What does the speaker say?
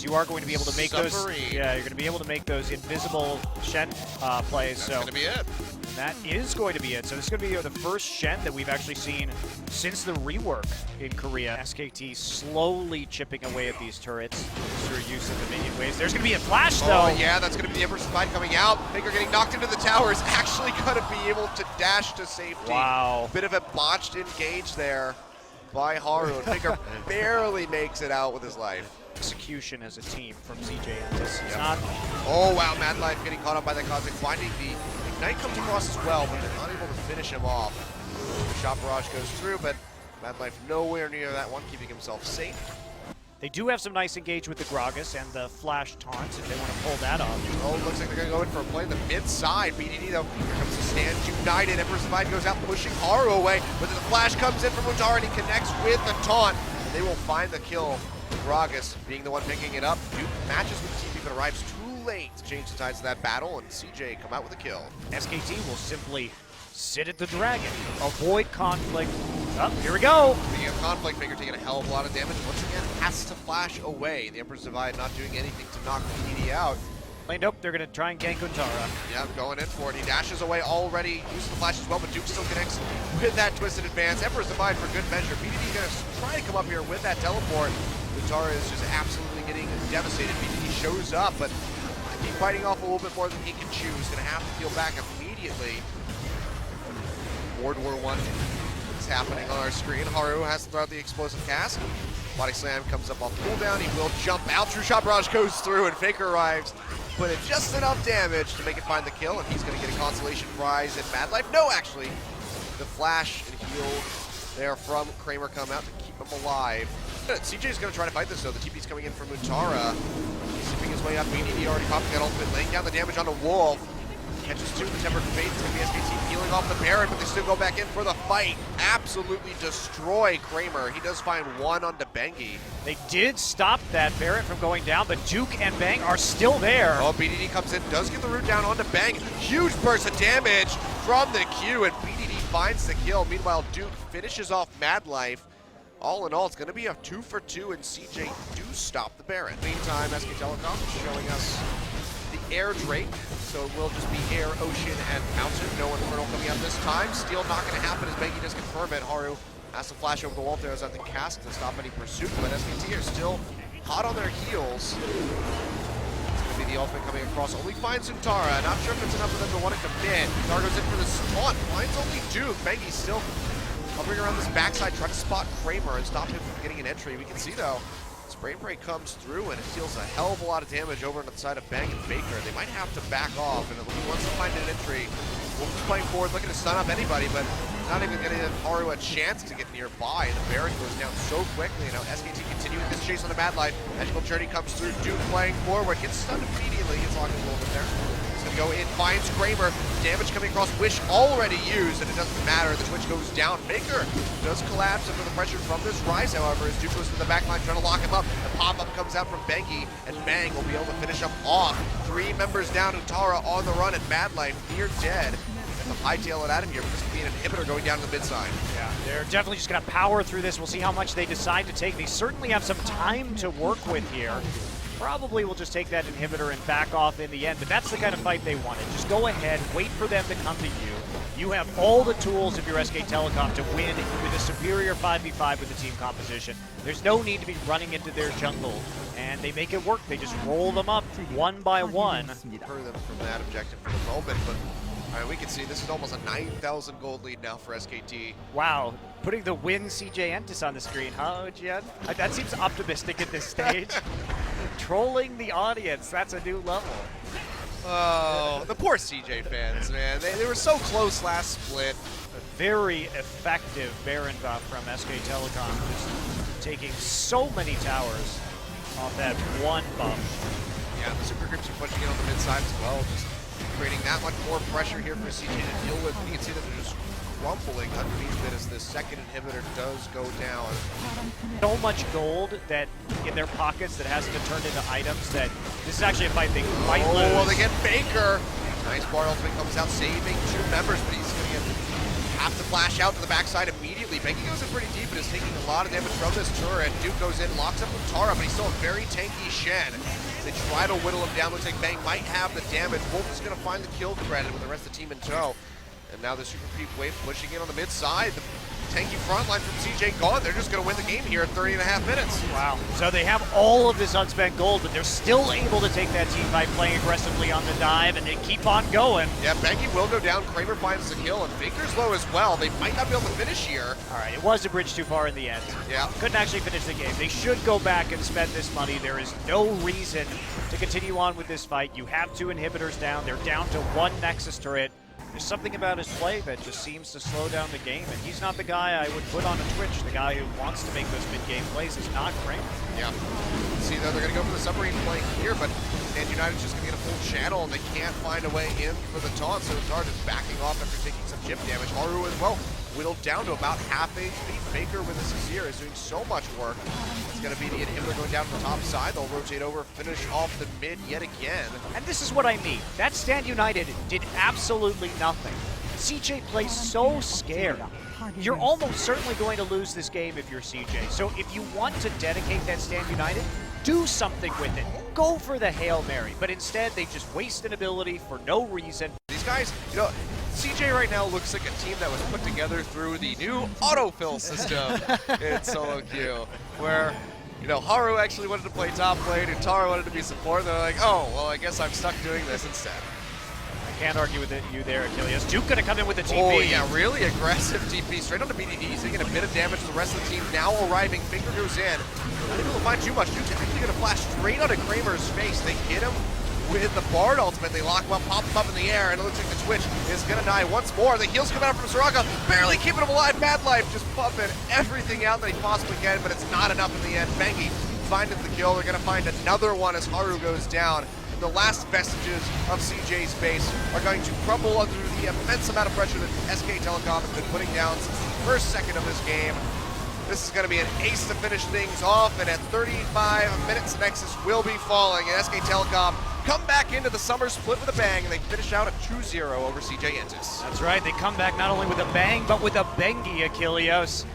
You are going to be able to make those. Yeah, you're going to be able to make those invisible Shen plays. That's going to be it. That is going to be it. So this is going to be the first Shen that we've actually seen since the rework in Korea. SKT slowly chipping away at these turrets through use of the minion waves. There's going to be a flash though. Oh yeah, that's going to be the Emperor's Divide coming out. Faker getting knocked into the tower is actually going to be able to dash to safety. Wow. Bit of a botched engage there by Haru. And Faker barely makes it out with his life. Execution as a team from CJ ENTUS. Not. Oh wow, Madlife getting caught up by that Cosmic, finding the Ignite comes across as well, but they're not able to finish him off. The shot barrage goes through, but Madlife nowhere near that one, keeping himself safe. They do have some nice engage with the Gragas and the flash taunts if they want to pull that off. Oh, looks like they're going to go in for a play in the mid side. BDD though, here comes the stand united. Emperor's Divide goes out, pushing Haru away, but then the flash comes in from Untara and he connects with the taunt. And they will find the kill. Gragas being the one picking it up. Duke matches with the TP but arrives too late to change the tides of that battle, and CJ come out with a kill. SKT will simply sit at the dragon, avoid conflict. Oh, here we go. Speaking of conflict, Faker taking a hell of a lot of damage. Once again, has to flash away. The Emperor's Divide not doing anything to knock BDD out. Nope, they're going to try and gank Untara. Yeah, going in for it. He dashes away already, using the flash as well, but Duke still connects with that twisted advance. Emperor's Divide for good measure. BDD going to try to come up here with that teleport. Untara is just absolutely getting devastated. BDD shows up, but keep fighting off a little bit more than he can chew. He's going to have to heal back immediately. World War I is happening on our screen. Haru has to throw out the explosive cast. Body slam comes up off cooldown. He will jump out. True shot barrage goes through, and Faker arrives. Put in just enough damage to make it find the kill, and he's going to get a consolation prize in Madlife. No, actually, the flash and heal there from Kramer come out to keep him alive. CJ's going to try to fight this though. The TP's coming in from Untara. He's zipping his way up. BDD already popping that ultimate, laying down the damage on a Wolf. Catches two, the Tempered Fate. It's going to be SKT peeling off the Baron, but they still go back in for the fight. Absolutely destroy Kramer. He does find one onto Bengi. They did stop that Barret from going down, but Duke and Bang are still there. Oh, BDD comes in, does get the root down onto Bang. Huge burst of damage from the Q, and BDD finds the kill. Meanwhile, Duke finishes off Madlife. All in all, it's going to be a 2 for 2, and CJ do stop the Baron. Meantime, SK Telecom is showing us the Air Drake, so it will just be Air, Ocean, and Mountain. No Infernal coming out this time. Steal not going to happen as Bengi does confirm it. Haru has to flash over the wall there as I think cast to stop any pursuit, but SKT are still hot on their heels. It's going to be the ultimate coming across. Only finds Untara. Not sure if it's enough for them to want to commit. Untara goes in for the taunt. Finds only Duke. Bengi still hovering around this backside, trying to spot Kramer and stop him from getting an entry. We can see though, Spray and Pray comes through and it deals a hell of a lot of damage over on the side of Bang and Faker. They might have to back off, and he wants to find an entry. Wolf is playing forward, looking to stun up anybody, but not even going to give Haru a chance to get nearby. The Baron goes down so quickly. You know, SKT continuing this chase on the Madlife. Magical Journey comes through. Duke playing forward, gets stunned immediately. Gets locked a little bit there. Go in, finds Kramer. Damage coming across, Wish already used, and it doesn't matter. The Twitch goes down. Faker does collapse under the pressure from this Ryze, however, as Duke goes to the backline trying to lock him up. The pop-up comes out from Bengi, and Bang will be able to finish him off. 3 members down, Untara on the run, and Madlife near dead. And the hightail it out of here, but this could be an inhibitor going down to the mid side. Yeah, they're definitely just going to power through this. We'll see how much they decide to take. They certainly have some time to work with here. Probably will just take that inhibitor and back off in the end, but that's the kind of fight they wanted. Just go ahead, wait for them to come to you. You have all the tools if you're SK Telecom to win with a superior 5v5 with the team composition. There's no need to be running into their jungle, and they make it work. They just roll them up one by one. Deter them from that objective for the moment, but we can see this is almost a 9,000 gold lead now for SKT. Wow, putting the win CJ ENTUS on the screen, huh, Jen? That seems optimistic at this stage. Trolling the audience, that's a new level. Oh, the poor CJ fans, man. They were so close last split. A very effective Baron buff from SK Telecom, just taking so many towers off that one buff. Yeah, the super groups are pushing it on the mid side as well, just creating that much more pressure here for CJ to deal with. You can see that they're just crumbling underneath it as the second inhibitor does go down. So much gold that in their pockets that hasn't been turned into items that this is actually a fight they might lose. Well, they get Faker. Nice bar ultimate comes out, saving 2 members, but he's going to get have to flash out to the backside immediately. Bengi goes in pretty deep and is taking a lot of damage from this turret. Duke goes in, locks up Untara, but he's still a very tanky Shen. They try to whittle him down. Looks like Bang might have the damage. Wolf is going to find the kill credit with the rest of the team in tow. And now the super creep wave pushing in on the mid side. The tanky front line from CJ gone. They're just going to win the game here at 30.5 minutes. Wow. So they have all of this unspent gold, but they're fill able to take that team by playing aggressively on the dive, and they keep on going. Yeah, Bengi will go down. Kramer finds the kill, and Faker's low as well. They might not be able to finish here. All right, it was a bridge too far in the end. Yeah. Couldn't actually finish the game. They should go back and spend this money. There is no reason to continue on with this fight. You have 2 inhibitors down. They're down to 1 Nexus turret. There's something about his play that just seems to slow down the game, and he's not the guy I would put on a Twitch. The guy who wants to make those mid-game plays is not Kramer. Yeah. See, though, they're going to go for the submarine flank here, but United's just going to get a full channel, and they can't find a way in for the taunt, so Untara just backing off after taking some chip damage. Haru as well, whittled down to about half HP. Faker with this Azir is doing so much work. It's going to be the inhibitor going down to the top side. They'll rotate over, finish off the mid yet again. And this is what I mean. That Stand United did absolutely nothing. CJ plays so scared. You're almost certainly going to lose this game if you're CJ. So if you want to dedicate that Stand United, do something with it. Go for the Hail Mary. But instead, they just waste an ability for no reason. These guys, you know, CJ right now looks like a team that was put together through the new autofill system in solo queue, where, you know, Haru actually wanted to play top lane, and Untara wanted to be support. They're like, oh, well, I guess I'm stuck doing this instead. I can't argue with you there, Achilles. Duke gonna come in with a TP. Oh, yeah, really aggressive TP straight onto BDD. He's taking a bit of damage to the rest of the team. Now arriving, Finger goes in. Not able to find too much. Duke's actually gonna flash straight onto Kramer's face. They hit him with the Bard ultimate. They lock him up, pop him up in the air, and it looks like the Twitch is gonna die once more. The heals come out from Soraka, barely keeping him alive. Madlife just pumping everything out that he possibly can, but it's not enough in the end. Bengi finding the kill. They're gonna find another one as Haru goes down. The last vestiges of CJ's base are going to crumble under the immense amount of pressure that SK Telecom has been putting down since the first second of this game. This is going to be an ace to finish things off, and at 35 minutes, Nexus will be falling, and SK Telecom come back into the summer split with a bang, and they finish out at 2-0 over CJ ENTUS. That's right, they come back not only with a bang, but with a Bengi, Achilles.